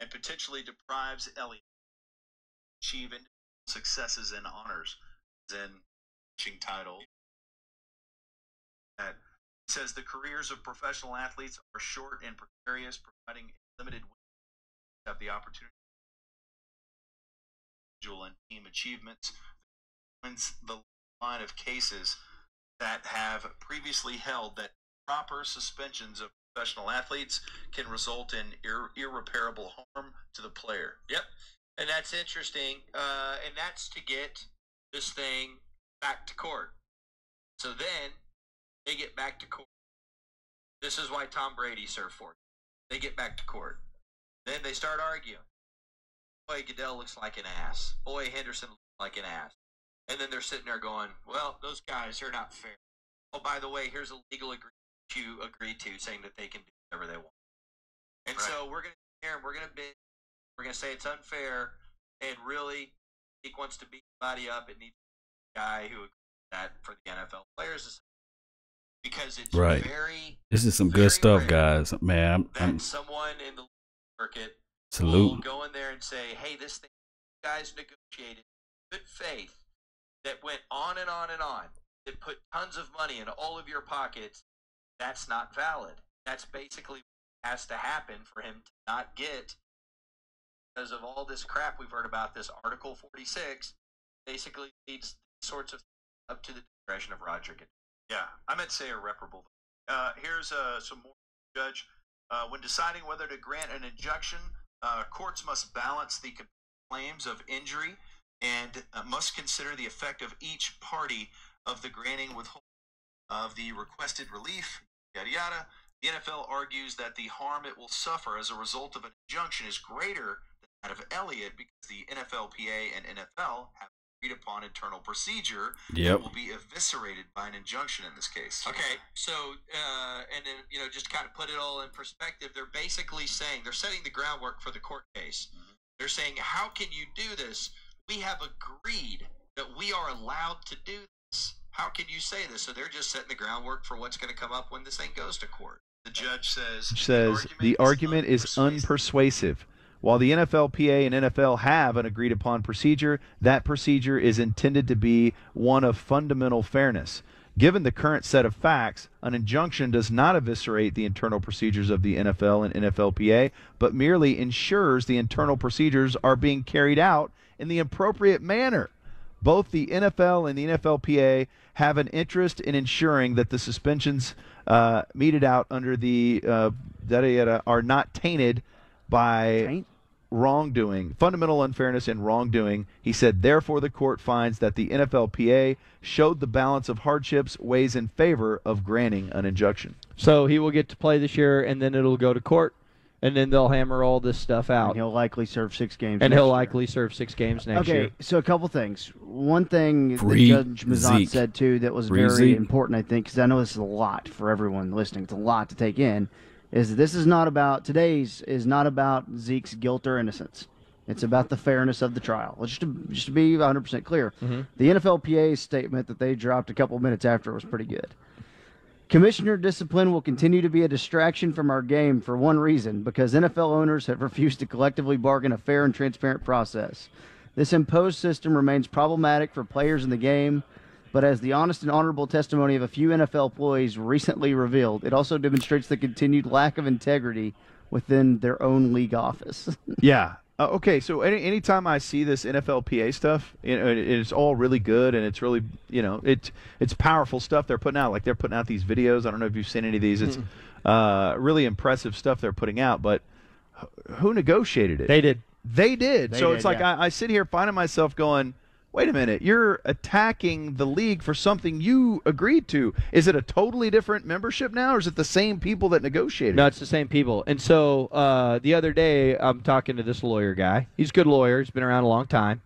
and potentially deprives Elliott of achieving successes and honors in teaching title. That says the careers of professional athletes are short and precarious, providing limited windows to have the opportunity individual and team achievements. The line of cases that have previously held that proper suspensions of professional athletes can result in irreparable harm to the player. Yep, and that's interesting, and that's to get this thing back to court. So then they get back to court. This is why Tom Brady served for it. They get back to court. Then they start arguing. Boy, Goodell looks like an ass. Boy, Henderson looks like an ass. And then they're sitting there going, well, those guys are not fair. Oh, by the way, here's a legal agreement you agreed to saying that they can do whatever they want. And so we're going to sit here and we're going to bid. We're going to say it's unfair. And really, Zeke wants to beat somebody up. It needs a guy who agrees to that for the NFL players. Because it's very. This is some good stuff, guys. Man, I'm someone in the circuit salute. Will go in there and say, hey, this thing you guys negotiated in good faith that went on and on and on, that put tons of money in all of your pockets, that's not valid. That's basically what has to happen for him to not get, because of all this crap we've heard about this Article 46, basically leads sorts of up to the discretion of Roger Goodell. Yeah, I meant to say irreparable. Here's some more, Judge. When deciding whether to grant an injunction, courts must balance the claims of injury and must consider the effect of each party of the granting withholding of the requested relief, yada yada. The NFL argues that the harm it will suffer as a result of an injunction is greater than that of Elliott because the NFLPA and NFL have agreed upon internal procedure that will be eviscerated by an injunction in this case. Okay, so and then just to kind of put it all in perspective, they're basically saying they're setting the groundwork for the court case. Mm-hmm. They're saying, how can you do this? We have agreed that we are allowed to do this. How can you say this? So they're just setting the groundwork for what's going to come up when this thing goes to court. The judge says the argument is unpersuasive. While the NFLPA and NFL have an agreed-upon procedure, that procedure is intended to be one of fundamental fairness. Given the current set of facts, an injunction does not eviscerate the internal procedures of the NFL and NFLPA, but merely ensures the internal procedures are being carried out in the appropriate manner. Both the NFL and the NFLPA have an interest in ensuring that the suspensions meted out under the are not tainted by wrongdoing, fundamental unfairness and wrongdoing. He said, therefore, the court finds that the NFLPA showed the balance of hardships weighs in favor of granting an injunction. So he will get to play this year, and then it'll go to court, and then they'll hammer all this stuff out. And he'll likely serve 6 games and next he'll year. likely serve 6 games next year. Okay, so a couple things. One thing that Judge Mazant said, too, that was very important, I think, because I know this is a lot for everyone listening. It's a lot to take in. Is this is not about today's is not about Zeke's guilt or innocence. It's about the fairness of the trial. Just to be 100% clear, the NFLPA's statement that they dropped a couple minutes after was pretty good. Commissioner discipline will continue to be a distraction from our game for one reason, because NFL owners have refused to collectively bargain a fair and transparent process. This imposed system remains problematic for players in the game, but as the honest and honorable testimony of a few NFL employees recently revealed, it also demonstrates the continued lack of integrity within their own league office. Yeah. Okay, so anytime I see this NFLPA stuff, it's all really good, and it's really, it's powerful stuff they're putting out. Like, they're putting out these videos. I don't know if you've seen any of these. It's really impressive stuff they're putting out, but who negotiated it? They did. They did. It's like I sit here finding myself going, wait a minute, you're attacking the league for something you agreed to. Is it a totally different membership now, or is it the same people that negotiated? No, it's the same people. And so the other day, I'm talking to this lawyer guy. He's a good lawyer. He's been around a long time.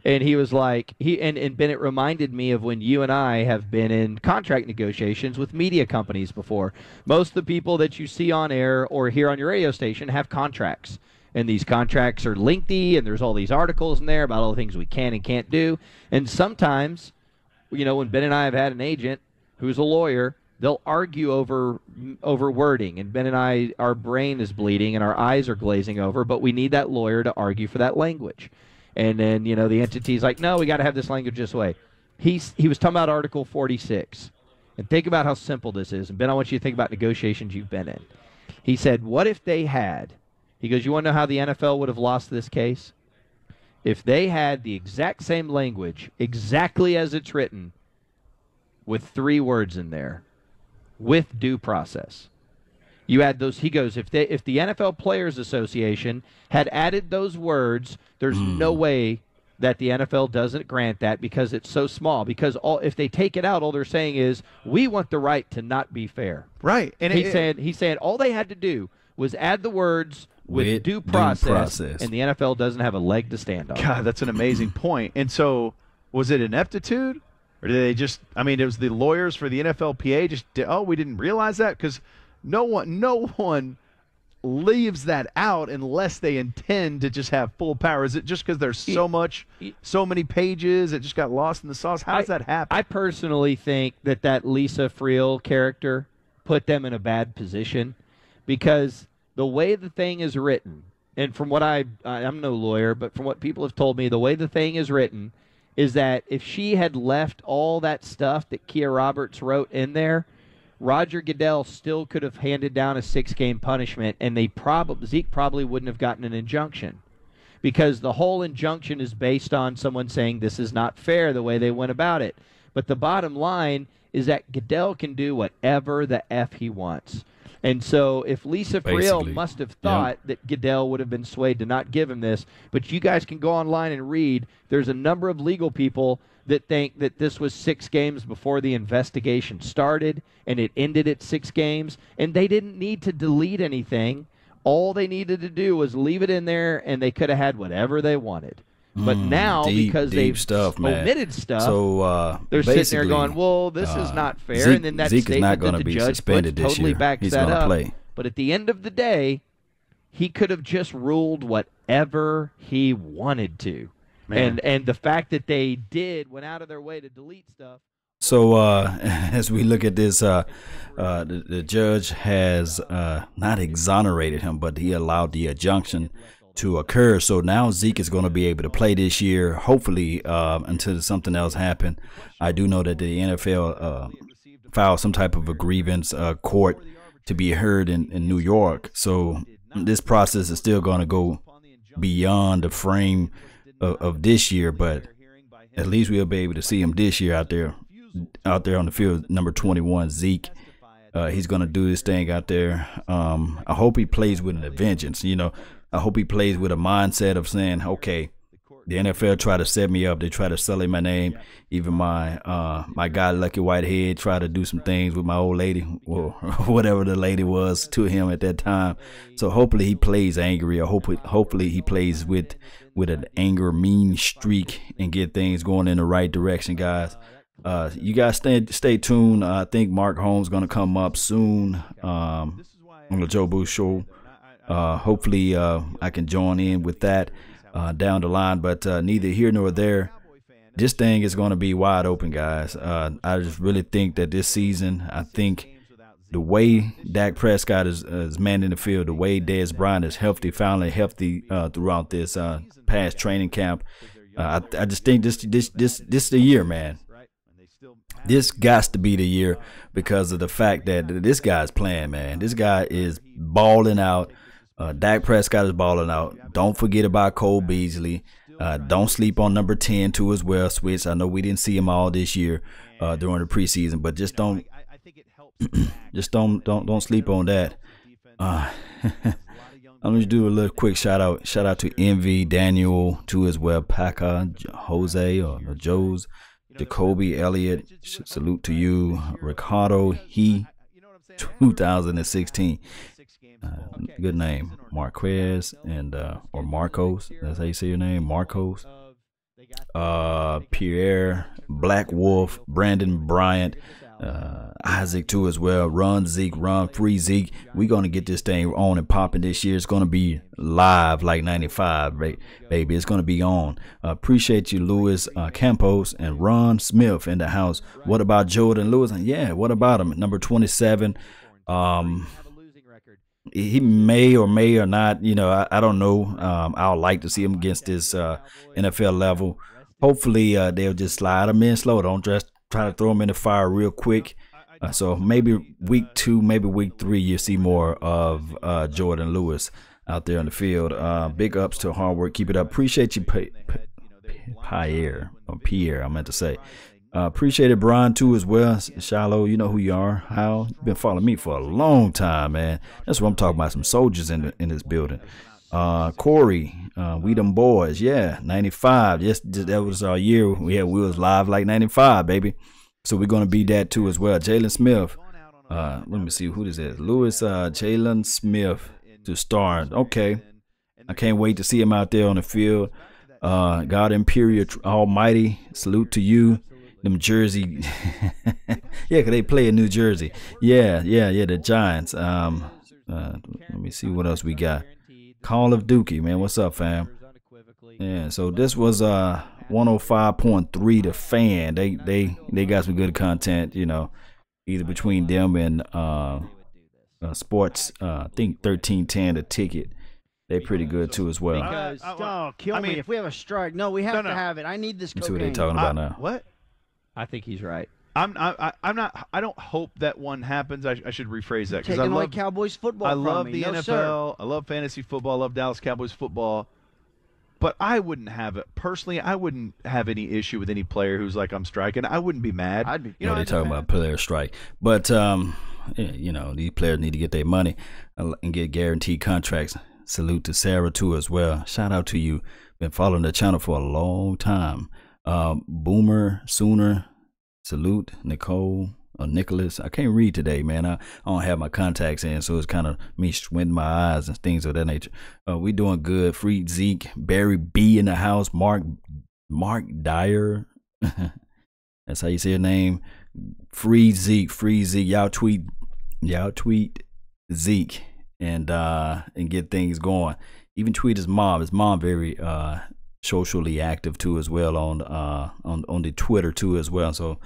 And he was like, and Bennett reminded me of when you and I have been in contract negotiations with media companies before. Most of the people that you see on air or hear on your radio station have contracts. And these contracts are lengthy, and there's all these articles in there about all the things we can and can't do. And sometimes, when Ben and I have had an agent who's a lawyer, they'll argue over wording. And Ben and I, our brain is bleeding and our eyes are glazing over, but we need that lawyer to argue for that language. And then, the entity's like, no, we got to have this language this way. He was talking about Article 46. And think about how simple this is. And Ben, I want you to think about negotiations you've been in. He said, what if they had, he goes, you want to know how the NFL would have lost this case? If they had the exact same language, exactly as it's written, with 3 words in there, with due process. You add those, he goes, if the NFL Players Association had added those words, there's no way that the NFL doesn't grant that because it's so small. Because if they take it out, all they're saying is, we want the right to not be fair. Right. And he said all they had to do was add the words with due process, and the NFL doesn't have a leg to stand on. God, that's an amazing point. And so, was it ineptitude? Or did they just, it was the lawyers for the NFLPA just, we didn't realize that? Because no one leaves that out unless they intend to just have full power. Is it just because there's so many pages, it just got lost in the sauce? How does that happen? I personally think that Lisa Friel character put them in a bad position because the way the thing is written, and from what I'm no lawyer, but from what people have told me, the way the thing is written is that if she had left all that stuff that Kia Roberts wrote in there, Roger Goodell still could have handed down a 6-game punishment, and Zeke probably wouldn't have gotten an injunction, because the whole injunction is based on someone saying this is not fair the way they went about it. But the bottom line is that Goodell can do whatever the F he wants. And so if Lisa Friel must have thought that Goodell would have been swayed to not give him this, but you guys can go online and read, there's a number of legal people that think that this was 6 games before the investigation started, and it ended at 6 games, and they didn't need to delete anything. All they needed to do was leave it in there, and they could have had whatever they wanted. But now, because they've omitted stuff, so they're sitting there going, well, this is not fair. And then that Zeke statement that the judge puts totally backs that up. But at the end of the day, he could have just ruled whatever he wanted to. And the fact that they went out of their way to delete stuff. So as we look at this, the judge has not exonerated him, but he allowed the injunction to occur. So now Zeke is going to be able to play this year, hopefully, until something else happens. I do know that the NFL filed some type of a grievance court to be heard in New York. So this process is still going to go beyond the frame of this year, but at least we'll be able to see him this year out there on the field. Number 21, Zeke. He's going to do his thing out there. I hope he plays with a vengeance. I hope he plays with a mindset of saying, okay, the NFL tried to set me up. They tried to sully my name. Even my guy, Lucky Whitehead, tried to do some things with my old lady, or whatever the lady was to him at that time. So hopefully he plays angry, or hopefully he plays with an anger, mean streak and get things going in the right direction, guys. You guys stay tuned. I think Mark Holmes going to come up soon on the Joe Booth Show. Hopefully I can join in with that down the line, but neither here nor there. This thing is going to be wide open, guys. I just really think that this season, I think the way Dak Prescott is manning the field, the way Dez Bryant is finally healthy throughout this past training camp, I just think this is the year, man. This got to be the year because of the fact that this guy's playing, man. This guy is balling out. Dak Prescott is balling out. Don't forget about Cole Beasley. Don't sleep on number 10 too as well, Switch. I know we didn't see him all this year during the preseason, but just don't sleep on that. I'm gonna do a little quick shout out to Envy, Daniel too as well, Paca, Jose or Joe's, Jacoby Elliott. Salute to you, Ricardo. 2016. Good name, Marquez and or Marcos. That's how you say your name, Marcos. Pierre, Black Wolf, Brandon Bryant, Isaac too as well. Run Zeke, run free Zeke. We're going to get this thing on and popping this year. It's going to be live like 95, baby. It's going to be on. Appreciate you, Louis Campos and Ron Smith in the house. What about Jordan Lewis? Yeah, what about him? Number 27. He may or not, I don't know. I would like to see him against this NFL level. Hopefully they'll just slide him in slow. Don't just try to throw him in the fire real quick. So maybe week 2, maybe week 3, you see more of Jordan Lewis out there on the field. Big ups to hard work. Keep it up. Appreciate you, Pierre, I meant to say. Appreciate it, Brian, too, as well. Shiloh, you know who you are. How you've been following me for a long time, man. That's what I'm talking about. Some soldiers in this building. Corey, we them boys, yeah, 95. Yes, that was our year. We was live like 95, baby. So we're gonna be that too as well. Jalen Smith. Let me see who this is. Lewis, Jalen Smith to start. Okay, I can't wait to see him out there on the field. God Imperial Almighty, salute to you. Them Jersey, yeah, because they play in New Jersey. Yeah, the Giants. Let me see what else we got. Call of Dookie, man. What's up, fam? Yeah, so this was 105.3 The Fan. They got some good content, either between them and sports. I think 1310 The Ticket. They pretty good too as well. Kill me if we have a strike. No, we have to have it. I need this cocaine. See what they talking about now. What? I think he's right. I'm not. I don't hope that one happens. I should rephrase that because I love away Cowboys football. I love from the me. NFL. No, sir. I love fantasy football. I love Dallas Cowboys football. But I wouldn't have it personally. I wouldn't have any issue with any player who's like, I'm striking. I wouldn't be mad. I'd be. They're talking about player strike, but these players need to get their money and get guaranteed contracts. Salute to Sarah too as well. Shout out to you. Been following the channel for a long time. Boomer Sooner. Salute Nicole or Nicholas. I can't read today, man. I don't have my contacts in, so it's kind of me squinting my eyes and things of that nature. We doing good. Free Zeke, Barry B in the house. Mark Dyer. That's how you say your name. Free Zeke. Y'all tweet Zeke and get things going. Even tweet his mom. His mom very socially active too as well on the Twitter too as well. So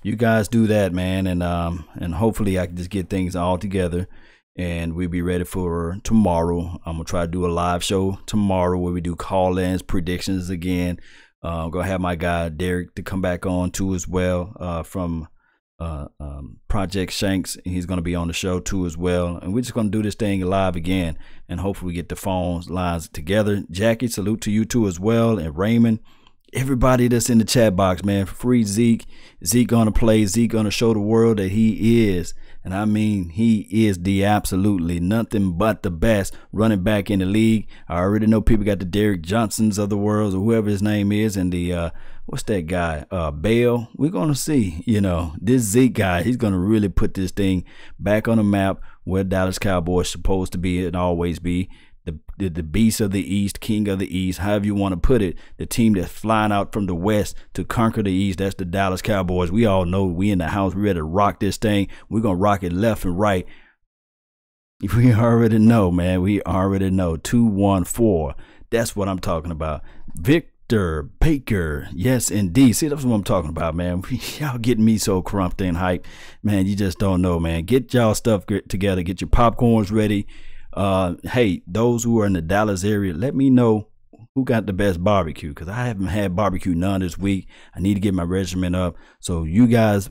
you guys do that, man, and hopefully I can just get things all together and we'll be ready for tomorrow. I'm gonna try to do a live show tomorrow where we do call-ins, predictions again. I'm gonna have my guy Derek to come back on too as well from Project Shanks. He's going to be on the show too as well, and we're just going to do this thing live again, and hopefully we get the phone lines together. Jackie, salute to you too as well, and Raymond, everybody that's in the chat box, man. Free Zeke gonna play. Zeke gonna show the world that he is, and I mean he is the absolutely nothing but the best running back in the league. I already know people got the Derrick Johnsons of the world, or whoever his name is, and the what's that guy, Bale. We're gonna see, this Zeke guy, he's gonna really put this thing back on the map where Dallas Cowboys supposed to be and always be. The beast of the East, king of the East, however you want to put it, the team that's flying out from the West to conquer the East, that's the Dallas Cowboys. We all know we in the house, we ready to rock this thing. We're going to rock it left and right. We already know, man. We already know. 214. That's what I'm talking about. Victor Baker. Yes, indeed. See, that's what I'm talking about, man. Y'all getting me so crumped and hyped. Man, you just don't know, man. Get y'all stuff together. Get your popcorns ready. Hey, those who are in the Dallas area, let me know who got the best barbecue, because I haven't had barbecue none this week. I need to get my regimen up. So you guys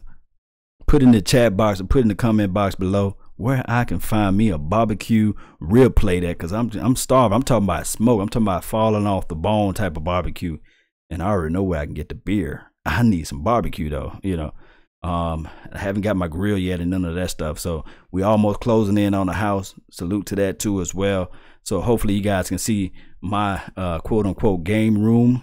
put in the chat box or put in the comment box below where I can find me a barbecue rib plate at, because I'm starving. I'm talking about smoke. I'm talking about falling off the bone type of barbecue, and I already know where I can get the beer. I need some barbecue though, I haven't got my grill yet and none of that stuff. So we almost closing in on the house. Salute to that too as well. So hopefully you guys can see my quote unquote game room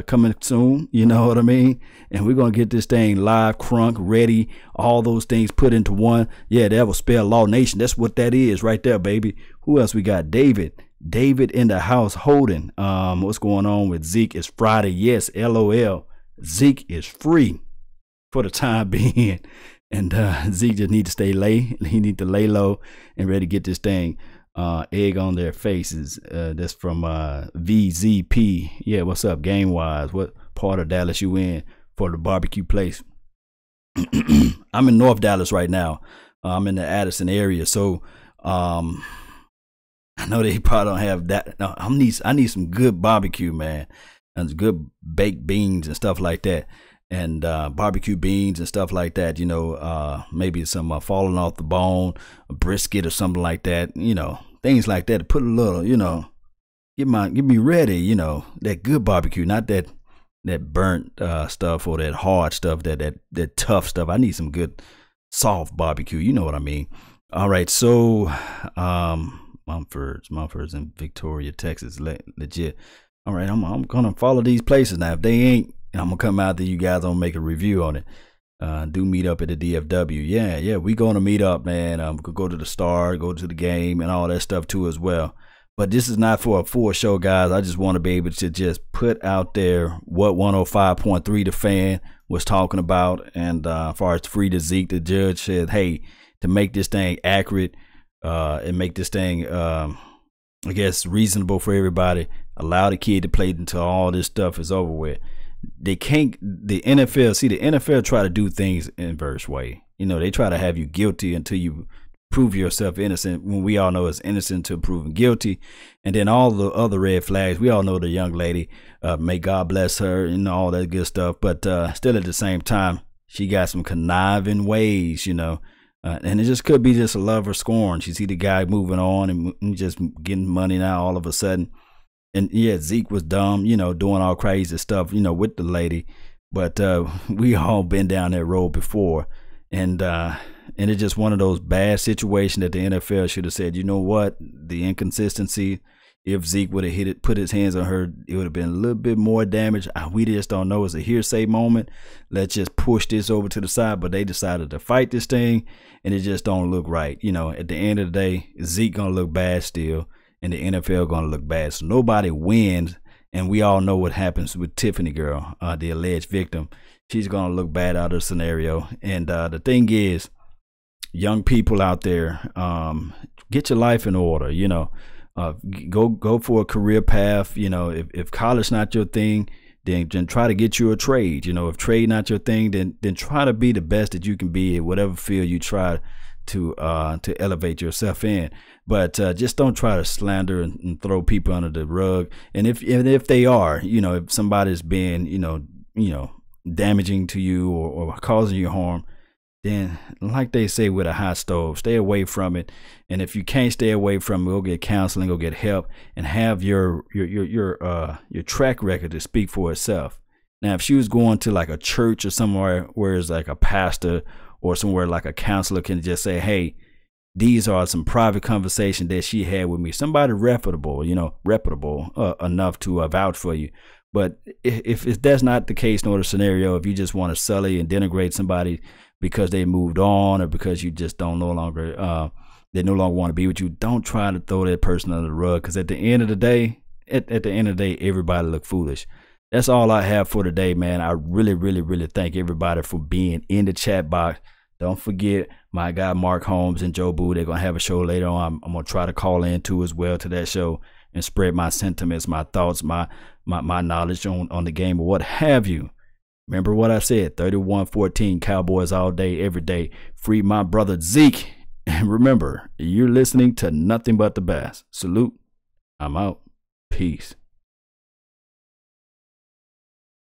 coming soon. You know what I mean? And we're going to get this thing live, crunk, ready, all those things put into one. Yeah, that will spell Law Nation. That's what that is right there, baby. Who else we got? David in the house holding. What's going on with Zeke? It's Friday. Yes, LOL. Zeke is free for the time being, And Zeke just need to he need to lay low and ready to get this thing egg on their faces. That's from VZP. Yeah, what's up, game wise? What part of Dallas you in for the barbecue place? I'm in North Dallas right now. I'm in the Addison area, so I know they probably don't have that. No, I need some good barbecue, man, and good baked beans and stuff like that, and barbecue beans and stuff like that. You know, maybe some falling off the bone, a brisket or something like that. You know, things like that to put a little, you know, get me ready. You know, that good barbecue, not that burnt stuff or that hard stuff, that tough stuff. I need some good soft barbecue. You know what I mean? All right, so Mumford's in Victoria, Texas, legit. All right, I'm gonna follow these places now. If they ain't, I'm gonna come out there. You guys gonna make a review on it. Do meet up at the DFW. Yeah, we gonna meet up, man. Go to the Star, go to the game, and all that stuff too as well. But this is not for a full show, guys. I just want to be able to just put out there what 105.3 The Fan was talking about. And as far as free to Zeke, the judge said, hey, to make this thing accurate and make this thing, I guess, reasonable for everybody, allow the kid to play until all this stuff is over with. They can't, the NFL try to do things inverse way. You know, they try to have you guilty until you prove yourself innocent, when we all know it's innocent to proven guilty. And then all the other red flags, we all know the young lady, may God bless her and all that good stuff, but still at the same time, she got some conniving ways, you know, and it just could be just a love or scorn. She see the guy moving on and just getting money now all of a sudden. And yeah, Zeke was dumb, you know, doing all crazy stuff, you know, with the lady, but we all been down that road before. And it's just one of those bad situations that the NFL should have said, you know what, the inconsistency, if Zeke would have put his hands on her, it would have been a little bit more damage. We just don't know. It's a hearsay moment. Let's just push this over to the side. But they decided to fight this thing, and it just don't look right. You know, at the end of the day, Zeke going to look bad still, and the NFL going to look bad. So nobody wins, and we all know what happens with Tiffany girl, the alleged victim. She's going to look bad out of the scenario. And the thing is, young people out there, get your life in order. You know, go for a career path. You know, if college not your thing, then try to get you a trade. You know, if trade not your thing, then try to be the best that you can be at whatever field you try to elevate yourself in. But just don't try to slander and throw people under the rug. And if they are, you know, if somebody's being, you know, damaging to you or causing you harm, then like they say with a hot stove, stay away from it. And if you can't stay away from it, go get counseling, go get help, and have your track record to speak for itself. Now, if she was going to like a church or somewhere where it's like a pastor or somewhere like a counselor can just say, hey, these are some private conversations that she had with me, somebody reputable enough to vouch for you. But if that's not the case nor the scenario, if you just want to sully and denigrate somebody because they moved on or because you just they no longer want to be with you, don't try to throw that person under the rug, because at the end of the day, everybody look foolish. That's all I have for today, man. I really, really, really thank everybody for being in the chat box. Don't forget my guy Mark Holmes and Joe Boo. They're gonna have a show later on. I'm gonna try to call in too as well to that show and spread my sentiments, my thoughts, my knowledge on the game or what have you. Remember what I said, 31-14, Cowboys all day, every day. Free my brother Zeke. And remember, you're listening to nothing but the best. Salute. I'm out. Peace.